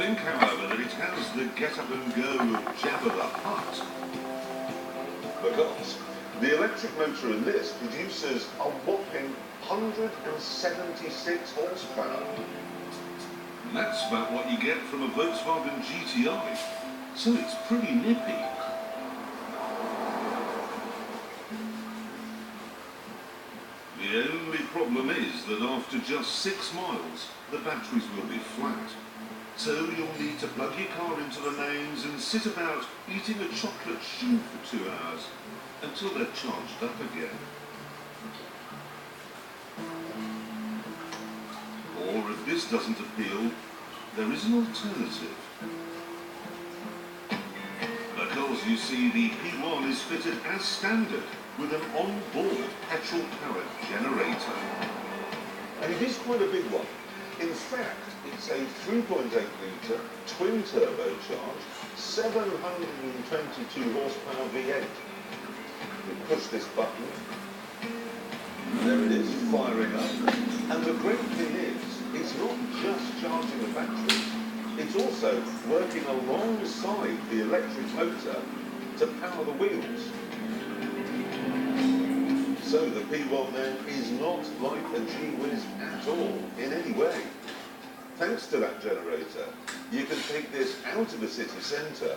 think, however, that it has the get-up-and-go of Jabba the Hutt. Because the electric motor in this produces a whopping 176 horsepower. And that's about what you get from a Volkswagen GTI, so it's pretty nippy. The only problem is that after just 6 miles, the batteries will be flat. So you'll need to plug your car into the mains and sit about eating a chocolate shoe for 2 hours until they're charged up again. Or if this doesn't appeal, there is an alternative. Because you see, the P1 is fitted as standard with an on-board petrol-powered generator. And it is quite a big one. In fact, it's a 3.8-litre, twin-turbocharged, 722 horsepower V8. You push this button, and there it is, firing up. And the great thing is, it's not just charging the batteries, it's also working alongside the electric motor to power the wheels. So the P1 then is not like a G-Whiz at all, in any way. Thanks to that generator, you can take this out of the city centre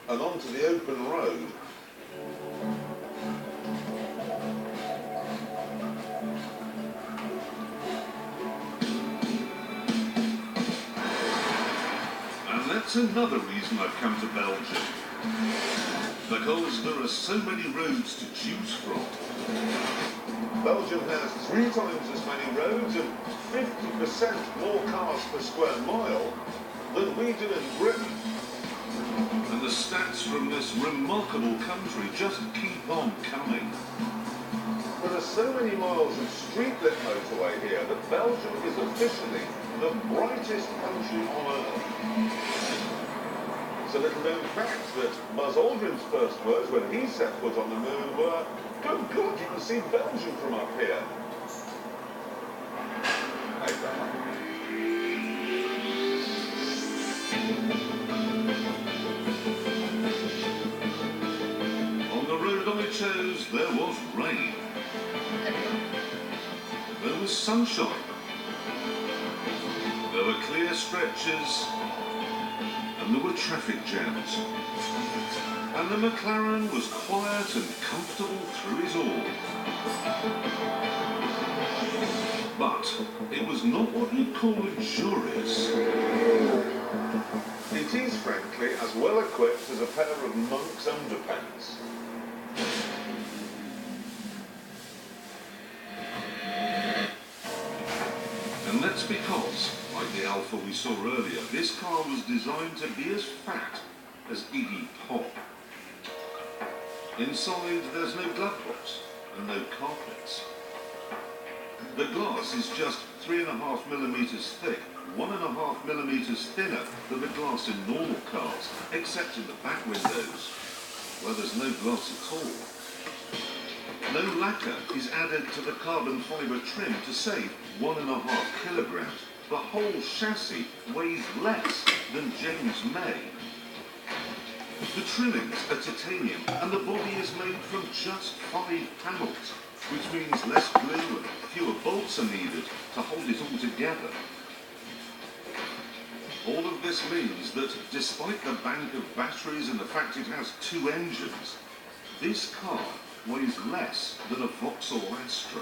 and onto the open road. And that's another reason I've come to Belgium. Because there are so many roads to choose from. Belgium has 3 times as many roads and 50% more cars per square mile than we do in Britain. And the stats from this remarkable country just keep on coming. There are so many miles of street-lit motorway here that Belgium is officially the brightest country on earth. It's a little known fact that Buzz Aldrin's first words when he set foot on the moon were, "Good God, you can see Belgium from up here." On the road I chose, there was rain. There was sunshine. There were clear stretches. And there were traffic jams. And the Mclaren was quiet and comfortable through it all. But it was not what you'd call luxurious. It is, frankly, as well equipped as a pair of monk's underpants. And that's because, like the Alpha we saw earlier, this car was designed to be as fat as Iggy Pop. Inside there's no glove box and no carpets. The glass is just 3.5 millimeters thick, 1.5 millimeters thinner than the glass in normal cars, except in the back windows, where there's no glass at all. No lacquer is added to the carbon fibre trim to save 1.5 kilograms. The whole chassis weighs less than James May. The trimmings are titanium and the body is made from just 5 panels, which means less glue and fewer bolts are needed to hold it all together. All of this means that despite the bank of batteries and the fact it has 2 engines, this car weighs less than a Vauxhall Astra.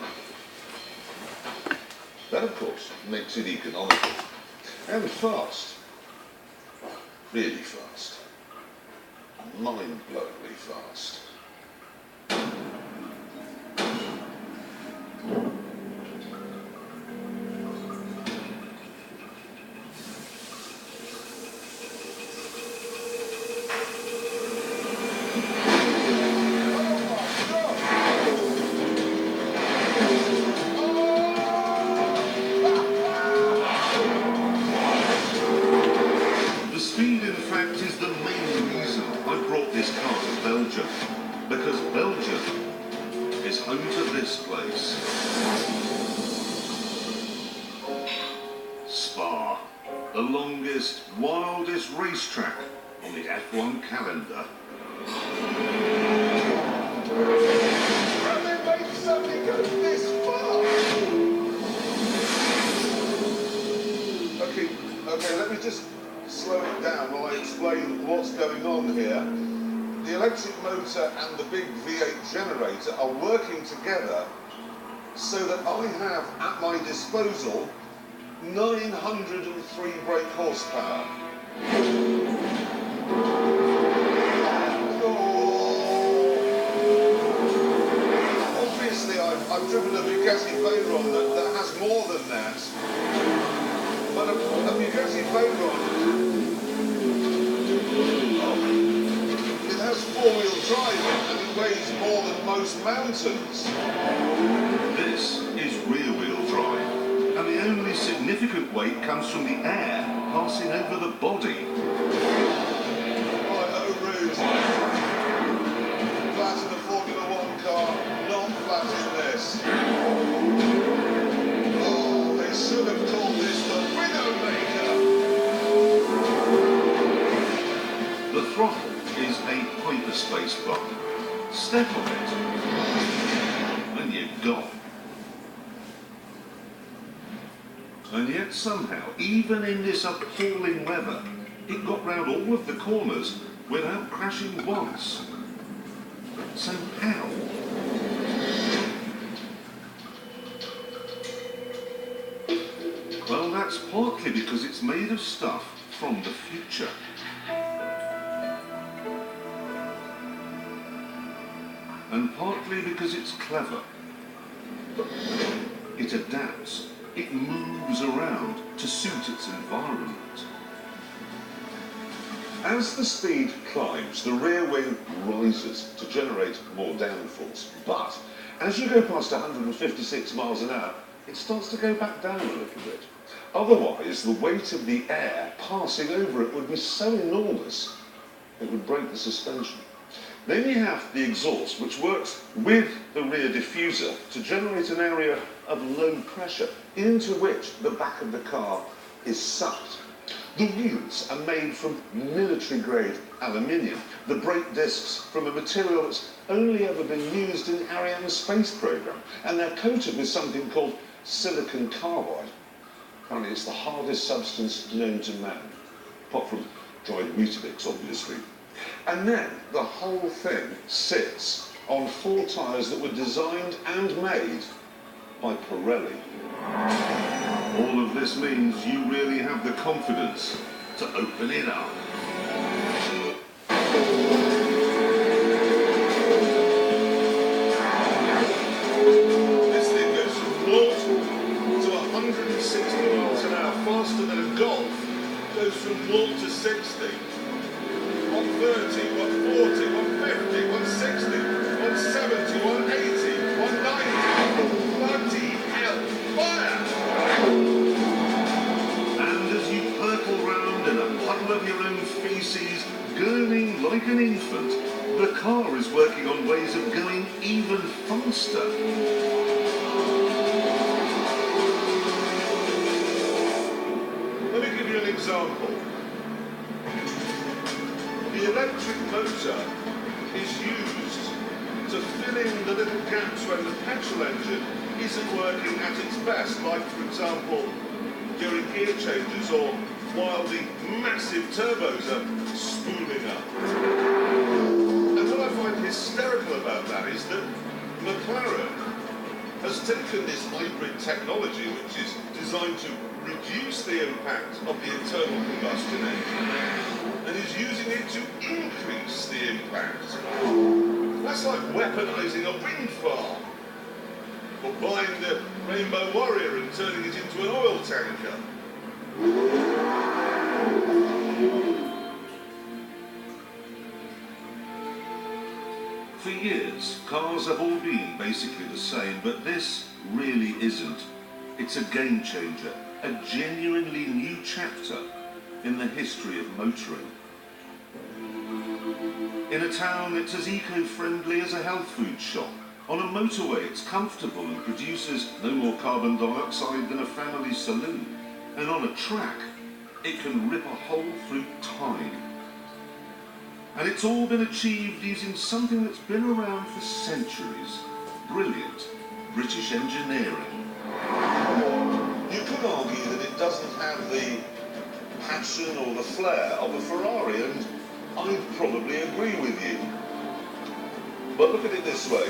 That, of course, makes it economical. And fast. Really fast. Mind-blowingly fast. Because Belgium is home to this place. Spa, the the longest, wildest racetrack on the F1 calendar. And they made something go this far! Okay, let me just slow it down while I explain what's going on here. The electric motor and the big V8 generator are working together so that I have at my disposal 903 brake horsepower. Obviously, I've driven a Bugatti Veyron that has more than that. But a Bugatti Veyron, it has four-wheel drive and it weighs more than most mountains. This is rear-wheel drive, and the only significant weight comes from the air passing over the body. Right, oh, rude. Flat in a Formula One car, not flat in this. Oh, they should have called this the Widowmaker. The throttle is a hyperspace button. Step on it, and you're gone. And yet somehow, even in this appalling weather, it got round all of the corners without crashing once. So how? Well, that's partly because it's made of stuff from the future. And partly because it's clever. It adapts. It moves around to suit its environment. As the speed climbs, the rear wing rises to generate more downforce. But as you go past 156 miles an hour, it starts to go back down a little bit. Otherwise, the weight of the air passing over it would be so enormous, it would break the suspension. Then you have the exhaust, which works with the rear diffuser to generate an area of low pressure into which the back of the car is sucked. The wheels are made from military-grade aluminium. The brake discs from a material that's only ever been used in Ariane's space program, and they're coated with something called silicon carbide. Apparently it's the hardest substance known to man, apart from dried Weetabix, obviously. And then the whole thing sits on four tyres that were designed and made by Pirelli. All of this means you really have the confidence to open it up. This thing goes from 0 to 160 miles an hour faster than a Golf. Goes from 0 to 60. 130, 140, 150, 160, 170, 180, 190. Bloody hell, fire! And as you purple round in a puddle of your own feces, gurning like an infant, the car is working on ways of going even faster. Let me give you an example. The electric motor is used to fill in the little gaps when the petrol engine isn't working at its best, like, for example, during gear changes or while the massive turbos are spooling up. And what I find hysterical about that is that Mclaren has taken this hybrid technology, which is designed to reduce the impact of the internal combustion engine, and is using it to increase the impact. That's like weaponising a wind farm, or buying the Rainbow Warrior and turning it into an oil tanker. For years, cars have all been basically the same, but this really isn't. It's a game changer, a genuinely new chapter in the history of motoring. In a town it's as eco-friendly as a health food shop. On a motorway it's comfortable and produces no more carbon dioxide than a family saloon. And on a track, it can rip a hole through time. And it's all been achieved using something that's been around for centuries. Brilliant British engineering. You could argue that it doesn't have the passion or the flair of a Ferrari, and I'd probably agree with you. But look at it this way.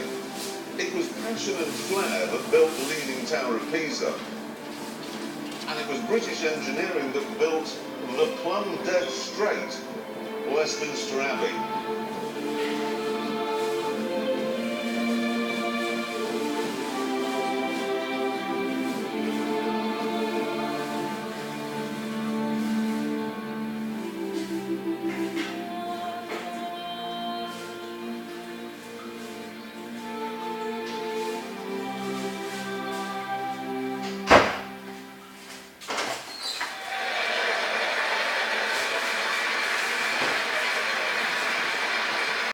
It was passion and flair that built the Leaning Tower of Pisa. And it was British engineering that built the plumb dead straight Westminster Abbey.